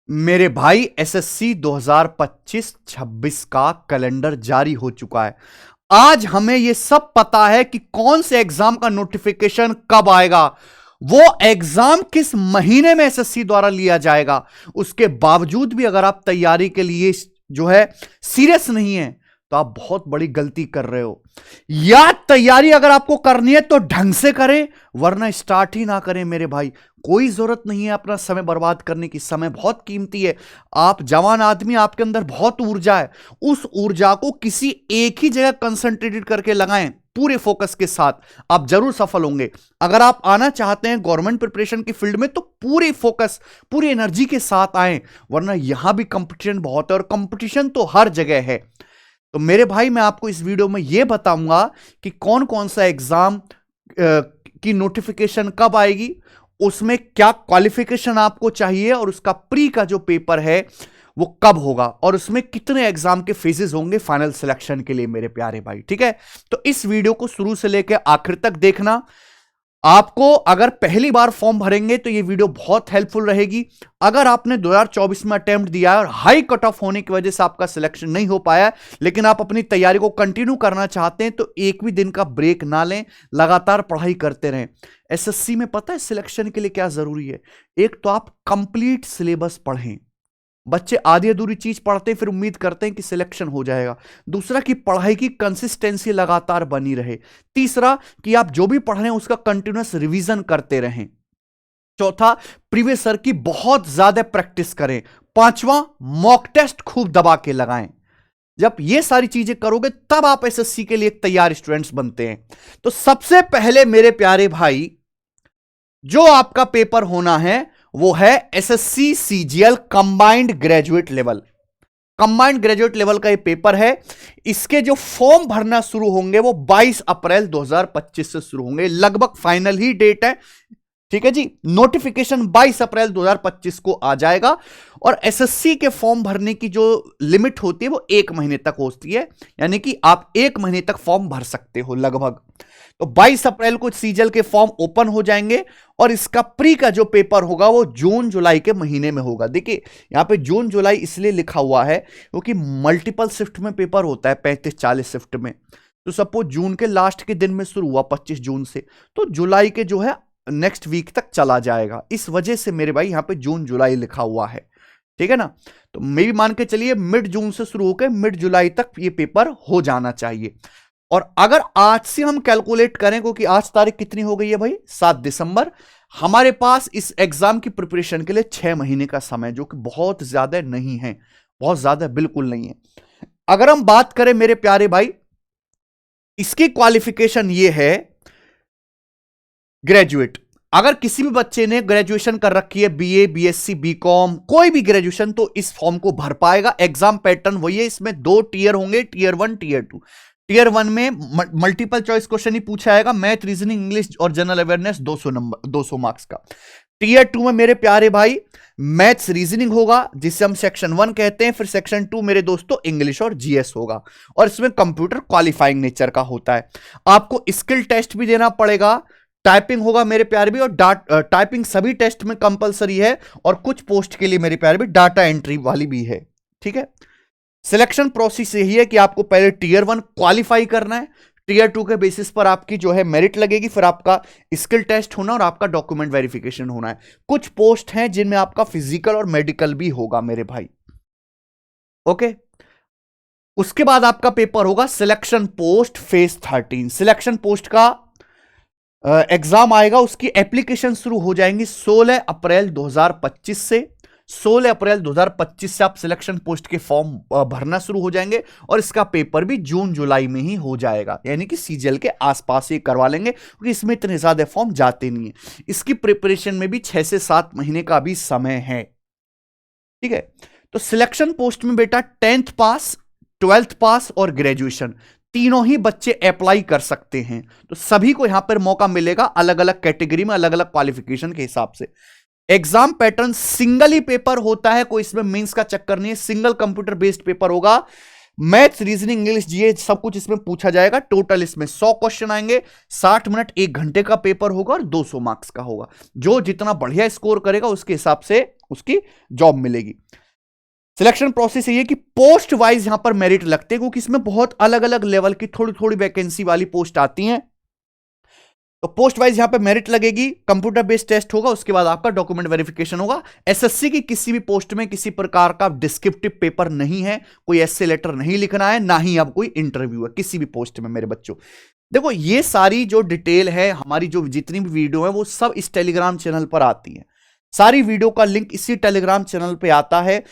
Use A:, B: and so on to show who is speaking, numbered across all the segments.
A: मेरे भाई एसएससी 2025-26 का कैलेंडर जारी हो चुका है। आज हमें यह सब पता है कि कौन से एग्जाम का नोटिफिकेशन कब आएगा, वो एग्जाम किस महीने में एसएससी द्वारा लिया जाएगा। उसके बावजूद भी अगर आप तैयारी के लिए जो है सीरियस नहीं है तो आप बहुत बड़ी गलती कर रहे हो। या तैयारी अगर आपको करनी है तो ढंग से करें, वरना स्टार्ट ही ना करें मेरे भाई। कोई जरूरत नहीं है अपना समय बर्बाद करने की। समय बहुत कीमती है। आप जवान आदमी, आपके अंदर बहुत ऊर्जा है। उस ऊर्जा को किसी एक ही जगह कंसंट्रेटेड करके लगाएं पूरे फोकस के साथ, आप जरूर सफल होंगे। अगर आप आना चाहते हैं गवर्नमेंट प्रिपरेशन की फील्ड में तो पूरी फोकस, पूरी एनर्जी के साथ आएं, वरना यहां भी कंपटीशन बहुत है और कंपटीशन तो हर जगह है। तो मेरे भाई, मैं आपको इस वीडियो में यह बताऊंगा कि कौन कौन सा एग्जाम की नोटिफिकेशन कब आएगी, उसमें क्या क्वालिफिकेशन आपको चाहिए और उसका प्री का जो पेपर है वो कब होगा और उसमें कितने एग्जाम के फेजेस होंगे फाइनल सिलेक्शन के लिए मेरे प्यारे भाई। ठीक है, तो इस वीडियो को शुरू से लेकर आखिर तक देखना। आपको अगर पहली बार फॉर्म भरेंगे तो ये वीडियो बहुत हेल्पफुल रहेगी। अगर आपने 2024 में अटेम्प्ट दिया है और हाई कट ऑफ होने की वजह से आपका सिलेक्शन नहीं हो पाया, लेकिन आप अपनी तैयारी को कंटिन्यू करना चाहते हैं, तो एक भी दिन का ब्रेक ना लें, लगातार पढ़ाई करते रहें। एसएससी में पता है सिलेक्शन के लिए क्या जरूरी है? एक तो आप कंप्लीट सिलेबस पढ़ें। बच्चे आधी अधूरी चीज पढ़ते हैं फिर उम्मीद करते हैं कि सिलेक्शन हो जाएगा। दूसरा कि पढ़ाई की कंसिस्टेंसी लगातार बनी रहे। तीसरा कि आप जो भी पढ़ रहे हैं उसका कंटिन्यूअस रिवीजन करते रहें। चौथा, प्रीवियस ईयर की बहुत ज्यादा प्रैक्टिस करें। पांचवा, मॉक टेस्ट खूब दबा के लगाएं। जब ये सारी चीजें करोगे तब आप एसएससी के लिए एक तैयार स्टूडेंट्स बनते हैं। तो सबसे पहले मेरे प्यारे भाई, जो आपका पेपर होना है वो है SSC CGL combined graduate level. Combined graduate level का ये पेपर है। इसके जो फॉर्म भरना शुरू होंगे वो 22 अप्रैल 2025 से शुरू होंगे। लगभग फाइनल ही डेट है। ठीक है जी, नोटिफिकेशन 22 अप्रैल 2025 को आ जाएगा। और एसएससी के फॉर्म भरने की जो लिमिट होती है वो 1 महीने तक होती है, यानी कि आप 1 महीने तक फॉर्म भर सकते हो लगभग। तो 22 अप्रैल को सीजीएल के फॉर्म ओपन हो जाएंगे और इसका प्री का जो पेपर होगा वो जून जुलाई के महीने में होगा। देखिए यहां पे जून जुलाई इसलिए लिखा हुआ है क्योंकि मल्टीपल शिफ्ट में पेपर होता है, 35-40 शिफ्ट में। तो सपोज जून के लास्ट के दिन में शुरू हुआ 25 जून से, तो जुलाई के जो है नेक्स्ट वीक तक चला जाएगा। इस वजह से मेरे भाई यहां पे जून जुलाई लिखा हुआ है। ठीक है ना, तो मैं भी मान के चलिए मिड जून से शुरू होकर मिड जुलाई तक ये पेपर हो जाना चाहिए। और अगर आज से हम कैलकुलेट करें, क्योंकि आज तारीख कितनी हो गई है भाई, 7 दिसंबर, हमारे पास इस एग्जाम की प्रिपरेशन के लिए 6 महीने का समय, जो कि बहुत ज्यादा नहीं है, बहुत ज्यादा बिल्कुल नहीं है। अगर हम बात करें मेरे प्यारे भाई, इसकी क्वालिफिकेशन ये है ग्रेजुएट। अगर किसी भी बच्चे ने ग्रेजुएशन कर रखी है, बीए, बीएससी, बीकॉम, कोई भी ग्रेजुएशन, तो इस फॉर्म को भर पाएगा। एग्जाम पैटर्न वही है, इसमें 2 टीयर होंगे, टीयर 1, टीयर 2। टीयर 1 में मल्टीपल चॉइस क्वेश्चन ही पूछा जाएगा, मैथ, रीजनिंग, इंग्लिश और जनरल अवेयरनेस, 200 मार्क्स का। टीयर 2 में मेरे प्यारे भाई मैथ्स, रीजनिंग होगा, जिसे हम सेक्शन 1 कहते हैं। फिर सेक्शन 2 मेरे दोस्तों इंग्लिश और जीएस होगा, और इसमें कंप्यूटर क्वालिफाइंग नेचर का होता है। आपको स्किल टेस्ट भी देना पड़ेगा, टाइपिंग होगा मेरे प्यारे भी, और टाइपिंग सभी टेस्ट में कंपलसरी है, और कुछ पोस्ट के लिए मेरे प्यारे भी डाटा एंट्री वाली भी है। ठीक है, सिलेक्शन प्रोसेस यही है कि आपको पहले टीयर 1 क्वालिफाई करना है, टीयर 2 के बेसिस पर आपकी जो है मेरिट लगेगी, फिर आपका स्किल टेस्ट होना और आपका डॉक्यूमेंट वेरिफिकेशन होना है। कुछ पोस्ट हैं जिनमें आपका फिजिकल और मेडिकल भी होगा मेरे भाई। ओके, उसके बाद आपका पेपर होगा selection post phase 13। Selection post का एग्जाम आएगा, उसकी एप्लीकेशन शुरू हो जाएंगी 16 अप्रैल 2025 से। 16 अप्रैल 2025 से आप सिलेक्शन पोस्ट के फॉर्म भरना शुरू हो जाएंगे, और इसका पेपर भी जून जुलाई में ही हो जाएगा, यानी कि सीजीएल के आसपास ही करवा लेंगे, क्योंकि इसमें इतने ज्यादा फॉर्म जाते नहीं है। इसकी प्रिपरेशन में भी 6 से 7 महीने का भी समय है। ठीक है, तो सिलेक्शन पोस्ट में बेटा 10th पास, 12th पास और ग्रेजुएशन तीनों ही बच्चे अप्लाई कर सकते हैं। तो सभी को यहां पर मौका मिलेगा, अलग अलग कैटेगरी में, अलग अलग क्वालिफिकेशन के हिसाब से। एग्जाम पैटर्न सिंगल ही पेपर होता है, कोई इसमें मेंस का चक्कर नहीं है, सिंगल कंप्यूटर बेस्ड पेपर होगा। मैथ्स, रीजनिंग, इंग्लिश, जीए सब कुछ इसमें पूछा जाएगा। टोटल इसमें 100 क्वेश्चन आएंगे, 60 मिनट 1 घंटे का पेपर होगा और 200 मार्क्स का होगा। जो जितना बढ़िया स्कोर करेगा उसके हिसाब से उसकी जॉब मिलेगी। सिलेक्शन प्रोसेस ये कि पोस्ट वाइज यहां पर मेरिट लगते हैं, क्योंकि इसमें बहुत अलग अलग लेवल की थोड़ी थोड़ी वैकेंसी वाली पोस्ट आती हैं। तो पोस्ट वाइज यहां पे मेरिट लगेगी, कंप्यूटर बेस्ड टेस्ट होगा, उसके बाद आपका डॉक्यूमेंट वेरिफिकेशन होगा। एसएससी की किसी भी पोस्ट में किसी प्रकार का डिस्क्रिप्टिव पेपर नहीं है, कोई एस्से लेटर नहीं लिखना है, ना ही अब कोई इंटरव्यू है किसी भी पोस्ट में मेरे बच्चों। देखो ये सारी जो डिटेल है, हमारी जो जितनी भी वीडियो है वो सब इस टेलीग्राम चैनल पर आती है। सारी वीडियो का लिंक इसी टेलीग्राम चैनल पे आता है।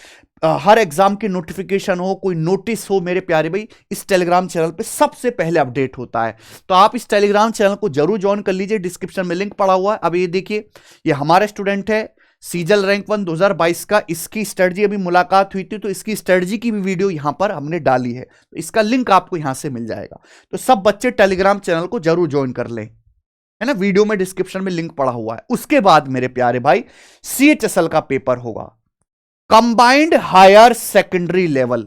A: हर एग्जाम की नोटिफिकेशन हो, कोई नोटिस हो, मेरे प्यारे भाई, इस टेलीग्राम चैनल पे सबसे पहले अपडेट होता है। तो आप इस टेलीग्राम चैनल को जरूर ज्वाइन कर लीजिए, डिस्क्रिप्शन में लिंक पड़ा हुआ है। अब ये देखिए, ये हमारा स्टूडेंट है, सीजल रैंक 1 2022 का, इसकी स्ट्रेटजी अभी मुलाकात हुई थी, तो इसकी स्ट्रेटजी की भी वीडियो यहां पर हमने डाली है, तो इसका लिंक आपको यहां से मिल जाएगा। तो सब बच्चे टेलीग्राम चैनल को जरूर ज्वाइन कर लें, है ना, वीडियो में डिस्क्रिप्शन में लिंक पड़ा हुआ है। उसके बाद मेरे प्यारे भाई सीएचएसएल का पेपर होगा, कंबाइंड हायर सेकेंडरी लेवल,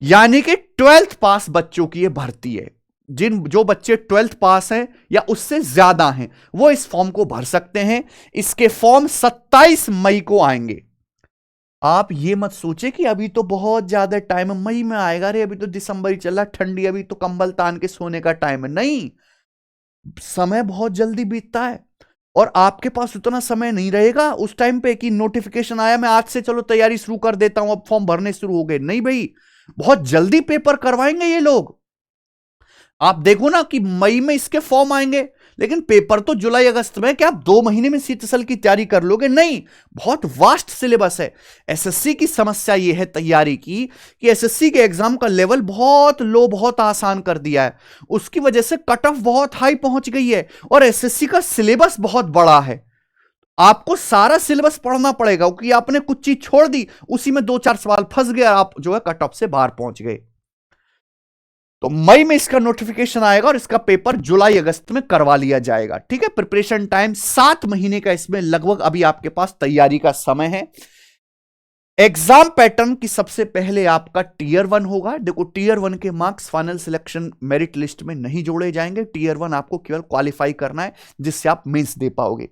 A: यानी कि 12th पास बच्चों की यह भर्ती है। जो बच्चे 12th पास हैं या उससे ज्यादा हैं वो इस फॉर्म को भर सकते हैं। इसके फॉर्म 27 मई को आएंगे। आप ये मत सोचे कि अभी तो बहुत ज्यादा टाइम है, मई में आएगा, रे अभी तो दिसंबर ही चल रहा, ठंडी, अभी तो कंबल तान के सोने का टाइम है। नहीं, समय बहुत जल्दी बीतता है और आपके पास उतना समय नहीं रहेगा उस टाइम पे कि नोटिफिकेशन आया, मैं आज से चलो तैयारी शुरू कर देता हूं, अब फॉर्म भरने शुरू हो गए। नहीं भाई, बहुत जल्दी पेपर करवाएंगे ये लोग। आप देखो ना कि मई में इसके फॉर्म आएंगे, लेकिन पेपर तो जुलाई अगस्त में। क्या आप 2 महीने में सीएचएसएल की तैयारी कर लोगे? नहीं, बहुत वास्ट सिलेबस है। एसएससी की समस्या यह है तैयारी की कि एसएससी के एग्जाम का लेवल बहुत लो, बहुत आसान कर दिया है, उसकी वजह से कट ऑफ बहुत हाई पहुंच गई है और एसएससी का सिलेबस बहुत बड़ा है। आपको सारा सिलेबस पढ़ना पड़ेगा, क्योंकि आपने कुछ चीज छोड़ दी, उसी में 2-4 सवाल फंस गए, आप जो है कट ऑफ से बाहर पहुंच गए। तो मई में इसका नोटिफिकेशन आएगा और इसका पेपर जुलाई अगस्त में करवा लिया जाएगा। ठीक है, प्रिपरेशन टाइम 7 महीने का इसमें लगभग अभी आपके पास तैयारी का समय है। एग्जाम पैटर्न की सबसे पहले आपका टीयर 1 होगा। देखो, टीयर 1 के marks final selection merit list में नहीं जोड़े जाएंगे। टीयर 1 आपको केवल क्वालिफाई करना है, जिससे आप मेंस दे पाओगे।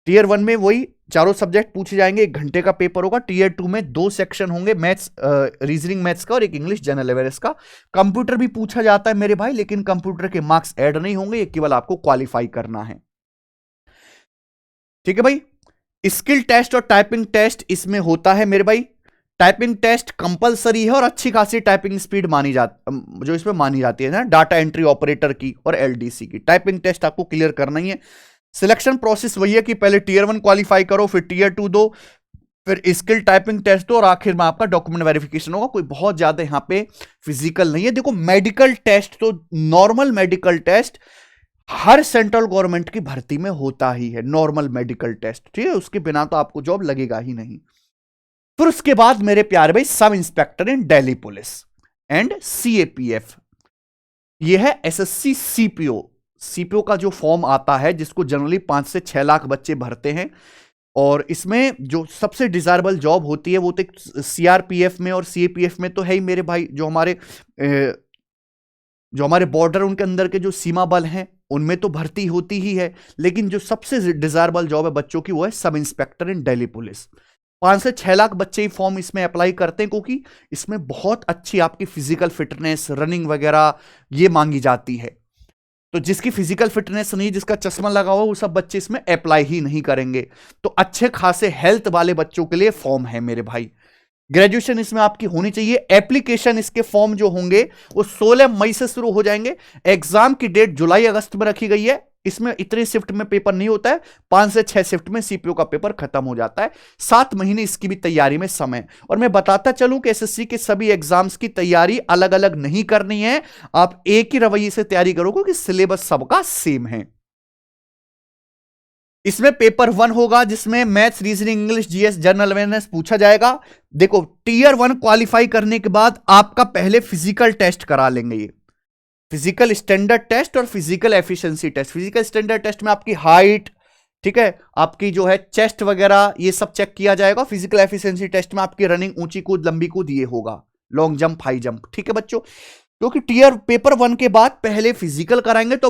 A: टीयर 1 में वही चारों सब्जेक्ट पूछे जाएंगे, 1 घंटे का पेपर होगा। टीयर 2 में 2 सेक्शन होंगे, मैथ्स, रीजनिंग मैथ्स का और एक इंग्लिश जनरल अवेयरनेस का। कंप्यूटर भी पूछा जाता है मेरे भाई, लेकिन कंप्यूटर के मार्क्स ऐड नहीं होंगे, ये केवल आपको क्वालिफाई करना है। ठीक है भाई। स्किल टेस्ट और टाइपिंग टेस्ट इसमें होता है मेरे भाई। टाइपिंग टेस्ट कंपलसरी है और अच्छी खासी टाइपिंग स्पीड मानी जाती, जो इसमें मानी जाती है ना, डाटा एंट्री ऑपरेटर की और एलडीसी की। टाइपिंग टेस्ट आपको क्लियर करना ही है। सिलेक्शन प्रोसेस वही है कि पहले टीयर 1 क्वालिफाई करो, फिर टीयर 2 दो, फिर स्किल टाइपिंग टेस्ट दो और आखिर में आपका डॉक्यूमेंट वेरिफिकेशन होगा। कोई बहुत ज्यादा यहां पे फिजिकल नहीं है। देखो, मेडिकल टेस्ट तो नॉर्मल मेडिकल टेस्ट हर सेंट्रल गवर्नमेंट की भर्ती में होता ही है, नॉर्मल मेडिकल टेस्ट। ठीक है, उसके बिना तो आपको जॉब लगेगा ही नहीं। फिर उसके बाद मेरे प्यारे भाई sub inspector in Delhi police and CAPF, यह है एसएससी सीपीओ। सीपीओ का जो फॉर्म आता है, जिसको जनरली 5 से 6 लाख बच्चे भरते हैं, और इसमें जो सबसे डिजायरेबल जॉब होती है वो तो सीआरपीएफ में और सीएपीएफ में तो है ही मेरे भाई। जो हमारे बॉर्डर उनके अंदर के जो सीमा बल हैं उनमें तो भर्ती होती ही है, लेकिन जो सबसे डिजायरेबल जॉब है बच्चों की वो है सब इंस्पेक्टर इन दिल्ली पुलिस। 5 से 6 लाख बच्चे ही फॉर्म इसमें अप्लाई करते हैं, क्योंकि इसमें बहुत अच्छी आपकी फिजिकल फिटनेस, रनिंग वगैरह ये मांगी जाती है। तो जिसकी फिजिकल फिटनेस नहीं, जिसका चश्मा लगा हुआ, वो सब बच्चे इसमें अप्लाई ही नहीं करेंगे। तो अच्छे खासे हेल्थ वाले बच्चों के लिए फॉर्म है मेरे भाई। ग्रेजुएशन इसमें आपकी होनी चाहिए। एप्लीकेशन इसके फॉर्म जो होंगे वो 16 मई से शुरू हो जाएंगे। एग्जाम की डेट जुलाई अगस्त में रखी गई है। इसमें इतने शिफ्ट में पेपर नहीं होता है, 5 से 6 शिफ्ट में सीपीओ का पेपर खत्म हो जाता है। 7 महीने इसकी भी तैयारी में समय। और मैं बताता चलूं कि एसएससी के सभी एग्जाम्स की तैयारी अलग अलग नहीं करनी है, आप एक ही रवैये से तैयारी करो, क्योंकि सिलेबस सबका सेम है। इसमें पेपर 1 होगा, जिसमें maths, reasoning, English, GS, general awareness पूछा जाएगा। देखो, टीयर 1 क्वालिफाई करने के बाद आपका पहले फिजिकल टेस्ट करा लेंगे, ये फिजिकल स्टैंडर्ड टेस्ट और physical efficiency test. Physical standard test में आपकी हाइट, ठीक है, आपकी जो है चेस्ट वगैरह ये सब चेक किया जाएगा। फिजिकल एफिशिएंसी टेस्ट में आपकी रनिंग, ऊंची कूद, लंबी कूद ये होगा। Long jump, high jump. ठीक है बच्चों, क्योंकि टीयर पेपर 1 के बाद पहले फिजिकल कराएंगे तो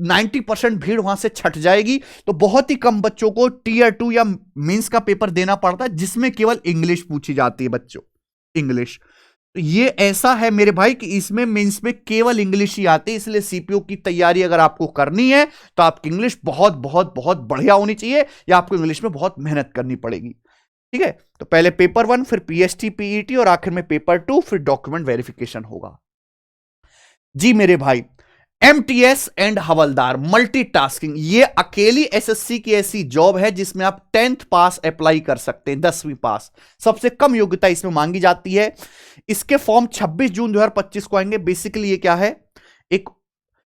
A: 90% भीड़ वहां से छट जाएगी, तो बहुत ही कम बच्चों को टीयर 2 या मेंस का पेपर देना पड़ता है जिसमें केवल इंग्लिश पूछी जाती है बच्चों, इंग्लिश। तो ये ऐसा है मेरे भाई कि इसमें मेंस में केवल इंग्लिश ही आती है, इसलिए सीपीओ की तैयारी अगर आपको करनी है तो आपकी इंग्लिश बहुत बहुत बहुत बढ़िया होनी चाहिए, या आपको इंग्लिश में बहुत मेहनत करनी पड़ेगी। ठीक है, तो पहले पेपर 1, फिर पीएसटी पीईटी और आखिर में पेपर 2, फिर डॉक्यूमेंट वेरिफिकेशन होगा। जी मेरे भाई, एमटीएस एंड हवलदार मल्टीटास्किंग, ये अकेली एसएससी की ऐसी जॉब है जिसमें आप 10th पास अप्लाई कर सकते हैं, 10वीं पास, सबसे कम योग्यता इसमें मांगी जाती है। इसके फॉर्म 26 जून 2025 को आएंगे। बेसिकली ये क्या है, एक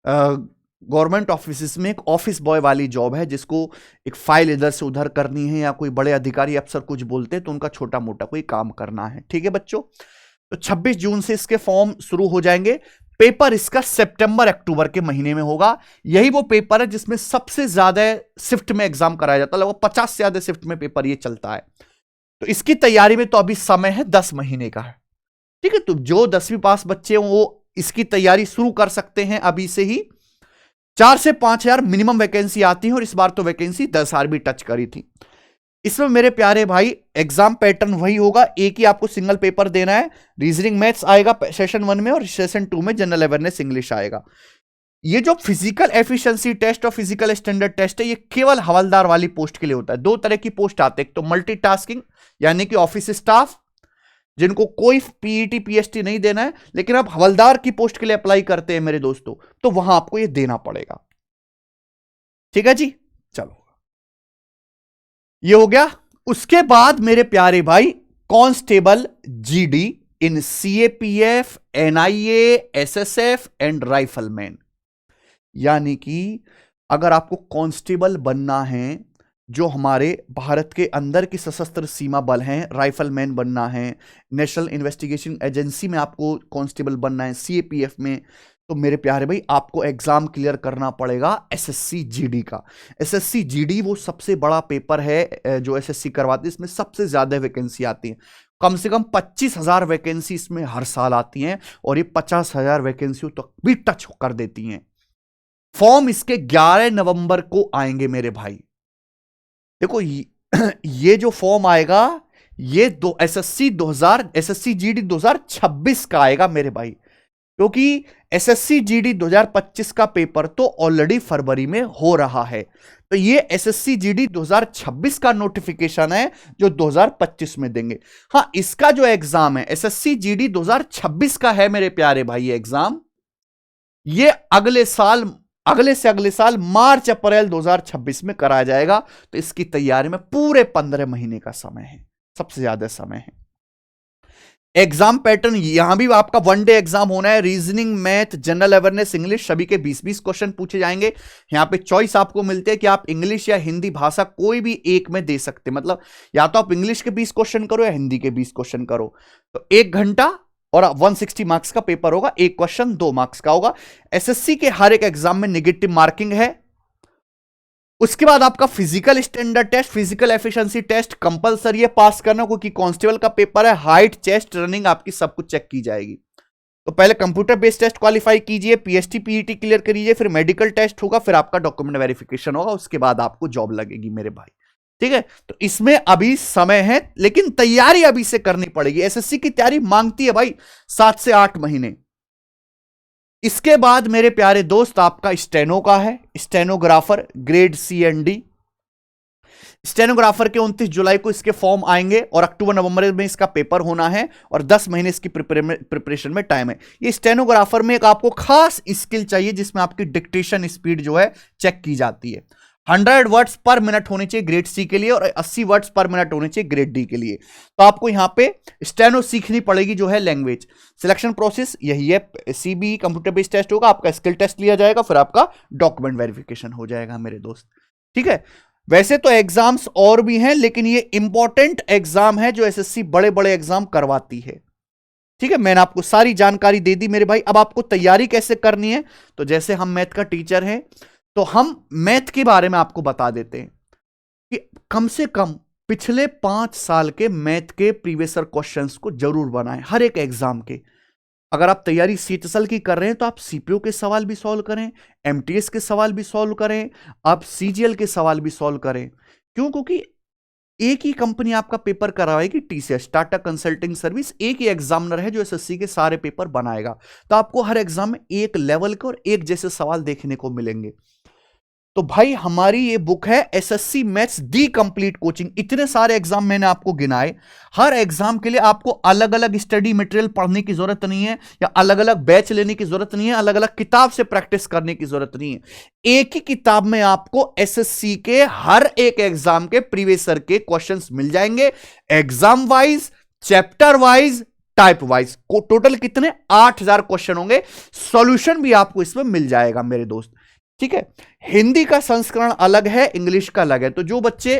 A: गवर्नमेंट ऑफिस में एक ऑफिस बॉय वाली जॉब है, जिसको एक फाइल इधर से उधर करनी है, या कोई बड़े अधिकारी अफसर कुछ बोलते हैं तो उनका छोटा मोटा कोई काम करना है। ठीक है बच्चों, तो 26 जून से इसके फॉर्म शुरू हो जाएंगे। पेपर इसका सितंबर अक्टूबर के महीने में होगा। यही वो पेपर है जिसमें सबसे ज्यादा शिफ्ट में एग्जाम कराया जाता है, लगभग 50 से ज्यादा शिफ्ट में पेपर ये चलता है। तो इसकी तैयारी में तो अभी समय है 10 महीने का है। ठीक है, तो जो 10वीं पास बच्चे हैं वो इसकी तैयारी शुरू कर सकते हैं अभी से ही। 4 से 5 हजार मिनिमम वैकेंसी आती है, और इस बार तो वैकेंसी 10,000 भी टच करी थी। इसमें मेरे प्यारे भाई एग्जाम पैटर्न वही होगा, एक ही आपको सिंगल पेपर देना है। रीजनिंग मैथ्स आएगा सेशन 1 में, और सेशन 2 में जनरल अवेयरनेस इंग्लिश आएगा। ये जो फिजिकल एफिशिएंसी टेस्ट और फिजिकल स्टैंडर्ड टेस्ट है, ये केवल हवलदार वाली पोस्ट के लिए होता है। 2 तरह की पोस्ट आते हैं, एक तो मल्टीटास्किंग यानी कि ऑफिस स्टाफ, जिनको कोई पीईटी पीएसटी नहीं देना है, लेकिन आप हवलदार की पोस्ट के लिए अप्लाई करते हैं मेरे दोस्तों, तो वहां आपको ये देना पड़ेगा। ठीक है जी, चलो ये हो गया। उसके बाद मेरे प्यारे भाई, constable GD in CAPF, NIA, SSF and rifleman, यानी कि अगर आपको कांस्टेबल बनना है, जो हमारे भारत के अंदर की सशस्त्र सीमा बल हैं, राइफलमैन बनना है, नेशनल इन्वेस्टिगेशन एजेंसी में आपको कांस्टेबल बनना है, सीएपीएफ में, तो मेरे प्यारे भाई आपको एग्जाम क्लियर करना पड़ेगा एसएससी जीडी का। एसएससी जीडी वो सबसे बड़ा पेपर है जो एसएससी करवाती है, इसमें सबसे ज्यादा वैकेंसी आती है। कम से कम 25,000 वैकेंसी इसमें हर साल आती हैं, और ये 50,000 वैकेंसी तक भी टच कर देती हैं। फॉर्म इसके 11 नवंबर को आएंगे मेरे भाई। देखो ये जो फॉर्म आएगा, ये एसएससी जीडी 2026 का आएगा मेरे भाई, क्योंकि एसएससी जीडी 2025 का पेपर तो ऑलरेडी फरवरी में हो रहा है। तो ये एसएससी जीडी 2026 का नोटिफिकेशन है जो 2025 में देंगे। हां, इसका जो एग्जाम है एसएससी जीडी 2026 का है मेरे प्यारे भाई, ये एग्जाम ये अगले से अगले साल मार्च अप्रैल 2026 में कराया जाएगा। तो इसकी तैयारी में पूरे 15 महीने का समय है, सबसे ज्यादा समय है। एग्जाम पैटर्न यहां भी आपका 1 डे एग्जाम होना है। Reasoning, math, general awareness English सभी के 20-20 क्वेश्चन पूछे जाएंगे। यहां पे चॉइस आपको मिलते हैं कि आप इंग्लिश या हिंदी भाषा कोई भी एक में दे सकते, मतलब या तो आप इंग्लिश के 20 क्वेश्चन करो या हिंदी के 20 क्वेश्चन करो। तो 1 घंटा और 160 मार्क्स का पेपर होगा, एक क्वेश्चन 2 मार्क्स का होगा। एसएससी के हर एक एग्जाम में नेगेटिव मार्किंग है। उसके बाद आपका physical standard test, physical efficiency test compulsory है पास करना, क्योंकि कांस्टेबल का पेपर है। हाइट, चेस्ट, रनिंग आपकी सब कुछ चेक की जाएगी। तो पहले कंप्यूटर बेस्ड टेस्ट क्वालिफाई कीजिए, पीएसटी पीईटी क्लियर करिए, फिर मेडिकल टेस्ट होगा, फिर आपका डॉक्यूमेंट वेरिफिकेशन होगा, उसके बाद आपको जॉब लगेगी मेरे भाई। ठीक है, तो इसमें अभी समय है, लेकिन तैयारी अभी से करनी पड़ेगी। एसएससी की तैयारी मांगती है भाई 7 से 8 महीने। इसके बाद मेरे प्यारे दोस्त आपका स्टेनो का है, stenographer grade C and D. Stenographer के 29 जुलाई को इसके फॉर्म आएंगे, और अक्टूबर नवंबर में इसका पेपर होना है, और 10 महीने इसकी प्रिपरेशन में टाइम है। ये स्टेनोग्राफर में एक आपको खास स्किल चाहिए, जिसमें आपकी डिक्टेशन स्पीड जो है चेक की जाती है। 100 वर्ड्स पर मिनट होने चाहिए ग्रेड सी के लिए, और 80 वर्ड्स पर मिनट होने चाहिए ग्रेड डी के लिए। तो आपको यहां पे स्टेनो सीखनी पड़ेगी, जो है लैंग्वेज। सिलेक्शन प्रोसेस यही है, सीबी कंप्यूटर बेस्ड टेस्ट होगा, आपका स्किल टेस्ट लिया जाएगा, फिर आपका डॉक्यूमेंट वेरिफिकेशन हो जाएगा मेरे दोस्त। ठीक है, वैसे तो एग्जाम्स और भी हैं, लेकिन ये इंपॉर्टेंट एग्जाम है जो एसएससी बड़े बड़े एग्जाम करवाती है। ठीक है, मैंने आपको सारी जानकारी दे दी मेरे भाई। अब आपको तैयारी कैसे करनी है, तो जैसे हम मैथ का टीचर हैं, तो हम मैथ के बारे में आपको बता देते हैं कि कम से कम पिछले 5 साल के मैथ के प्रीवियस क्वेश्चंस को जरूर बनाएं हर एक एग्जाम के। अगर आप तैयारी सीटीएसएल की कर रहे हैं तो आप सीपीओ के सवाल भी सॉल्व करें, एमटीएस के सवाल भी सॉल्व करें, आप सीजीएल के सवाल भी सॉल्व करें। क्यों? क्योंकि एक ही कंपनी आपका पेपर करवाएगी, टीसीएस टाटा कंसल्टिंग सर्विस, एक ही एग्जामिनर है जो एसएससी के सारे पेपर बनाएगा। तो आपको हर एग्जाम में एक लेवल के और एक जैसे सवाल देखने को मिलेंगे। तो भाई हमारी ये बुक है एसएससी मैथ्स दी कंप्लीट कोचिंग। इतने सारे एग्जाम मैंने आपको गिनाए, हर एग्जाम के लिए आपको अलग अलग स्टडी मटेरियल पढ़ने की जरूरत नहीं है, या अलग अलग बैच लेने की जरूरत नहीं है, अलग अलग किताब से प्रैक्टिस करने की जरूरत नहीं है। एक ही किताब में आपको एसएससी के हर एक एग्जाम के प्रीवियस ईयर के क्वेश्चंस मिल जाएंगे, exam wise, chapter wise, type wise. Total कितने? 8000 क्वेश्चन होंगे। सॉल्यूशन भी आपको इसमें मिल जाएगा मेरे दोस्त, ठीक है। हिंदी का संस्करण अलग है, इंग्लिश का अलग है। तो जो बच्चे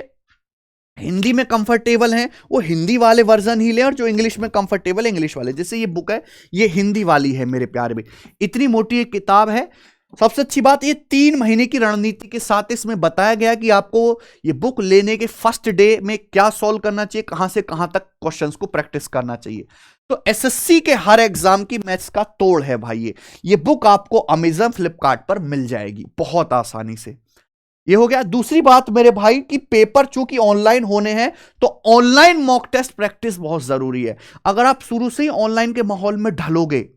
A: हिंदी में कंफर्टेबल हैं वो हिंदी वाले वर्जन ही लें, और जो इंग्लिश में कंफर्टेबल है इंग्लिश वाले। जैसे ये बुक है, ये हिंदी वाली है मेरे प्यारे में। इतनी मोटी एक किताब है। सबसे अच्छी बात, ये 3 महीने की रणनीति के साथ इसमें बताया गया कि आपको ये बुक लेने के फर्स्ट डे में क्या सॉल्व करना चाहिए, कहां से कहां तक क्वेश्चंस को प्रैक्टिस करना चाहिए। तो एसएससी के हर एग्जाम की मैथ्स का तोड़ है भाई। ये बुक आपको अमेजन फ्लिपकार्ट पर मिल जाएगी बहुत आसानी से। ये हो गया। दूसरी बात मेरे भाई कि पेपर चूंकि ऑनलाइन होने हैं तो ऑनलाइन मॉक टेस्ट प्रैक्टिस बहुत जरूरी है। अगर आप शुरू से ही ऑनलाइन के माहौल में ढलोगे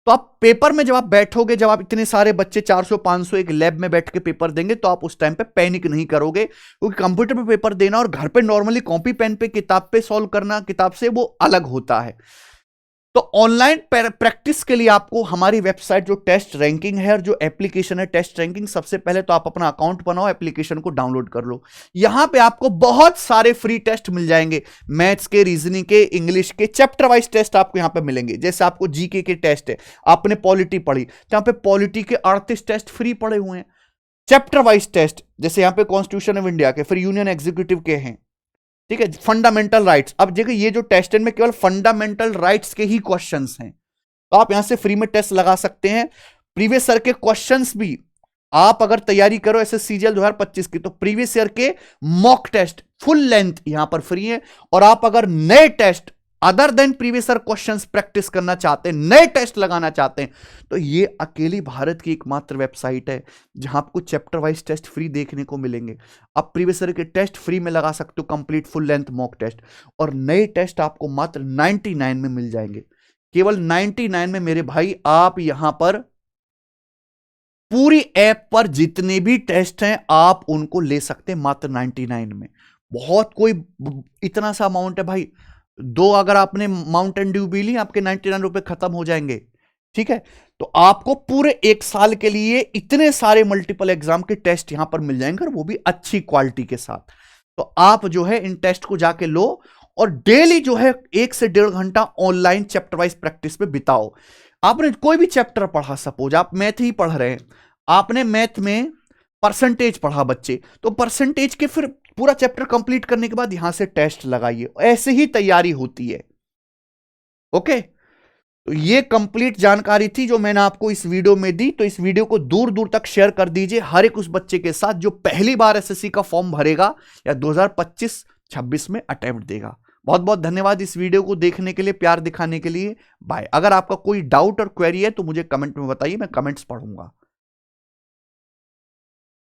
A: तो आप पेपर में जब आप बैठोगे, जब आप इतने सारे बच्चे 400-500 एक लैब में बैठ के पेपर देंगे, तो आप उस टाइम पे पैनिक नहीं करोगे। क्योंकि कंप्यूटर पे पेपर देना और घर पे नॉर्मली कॉपी पेन पे किताब पे सॉल्व करना, किताब से वो अलग होता है। तो ऑनलाइन प्रैक्टिस के लिए आपको हमारी वेबसाइट जो टेस्ट रैंकिंग है और जो एप्लीकेशन है टेस्ट रैंकिंग, सबसे पहले तो आप अपना अकाउंट बनाओ, एप्लीकेशन को डाउनलोड कर लो। यहां पे आपको बहुत सारे फ्री टेस्ट मिल जाएंगे, मैथ्स के, रीजनिंग के, इंग्लिश के, चैप्टर वाइज टेस्ट आपको यहां पे मिलेंगे। जैसे आपको जीके के टेस्ट है, आपने पॉलिटी पढ़ी तो यहां पे पॉलिटी के 38 टेस्ट फ्री पड़े हुए हैं। चैप्टर वाइज टेस्ट जैसे यहां पे कॉन्स्टिट्यूशन ऑफ इंडिया के, फिर यूनियन एग्जीक्यूटिव के हैं, ठीक है। फंडामेंटल राइट्स, अब देखिए ये जो टेस्ट है में केवल फंडामेंटल राइट्स के ही क्वेश्चंस हैं, तो आप यहां से फ्री में टेस्ट लगा सकते हैं। प्रीवियस ईयर के क्वेश्चंस भी आप अगर तैयारी करो एसएससीजीएल 2025 की, तो प्रीवियस ईयर के मॉक टेस्ट फुल लेंथ यहां पर फ्री है। और आप अगर नए test other than previous year questions practice करना चाहते हैं, नए टेस्ट लगाना चाहते हैं, तो ये अकेली भारत की एकमात्र वेबसाइट है जहां आपको चैप्टर वाइज टेस्ट फ्री देखने को मिलेंगे। आप प्रीवियस ईयर के टेस्ट फ्री में लगा सकते हो, complete full length mock test, और नए टेस्ट आपको मात्र 99 में मिल जाएंगे। केवल 99 में मेरे भाई आप यहां पर पूरी ऐप पर जितने भी टेस्ट हैं आप उनको ले सकते हैं मात्र 99 में। बहुत कोई इतना सा अमाउंट है भाई, दो अगर आपने माउंटेन ड्यू भी ली आपके 99 रुपए खत्म हो जाएंगे, ठीक है। तो आपको पूरे 1 साल के लिए इतने सारे मल्टीपल एग्जाम के टेस्ट यहां पर मिल जाएंगे, और वो भी अच्छी क्वालिटी के साथ। तो आप जो है इन टेस्ट को जाके लो और डेली जो है 1 से 1.5 घंटा ऑनलाइन चैप्टर वाइज प्रैक्टिस में बिताओ। आपने कोई भी चैप्टर पढ़ा, सपोज आप मैथ ही पढ़ रहे हैं, आपने मैथ में परसेंटेज पढ़ा बच्चे, तो परसेंटेज के फिर पूरा चैप्टर कंप्लीट करने के बाद यहां से टेस्ट लगाइए। ऐसे ही तैयारी होती है, ओके। तो ये कंप्लीट जानकारी थी जो मैंने आपको इस वीडियो में दी। तो इस वीडियो को दूर दूर तक शेयर कर दीजिए हर एक उस बच्चे के साथ जो पहली बार एसएससी का फॉर्म भरेगा या 2025-26 में अटेम्प्ट देगा। बहुत बहुत धन्यवाद इस वीडियो को देखने के लिए, प्यार दिखाने के लिए। बाय। अगर आपका कोई डाउट और क्वेरी है तो मुझे कमेंट में बताइए, मैं कमेंट्स पढ़ूंगा।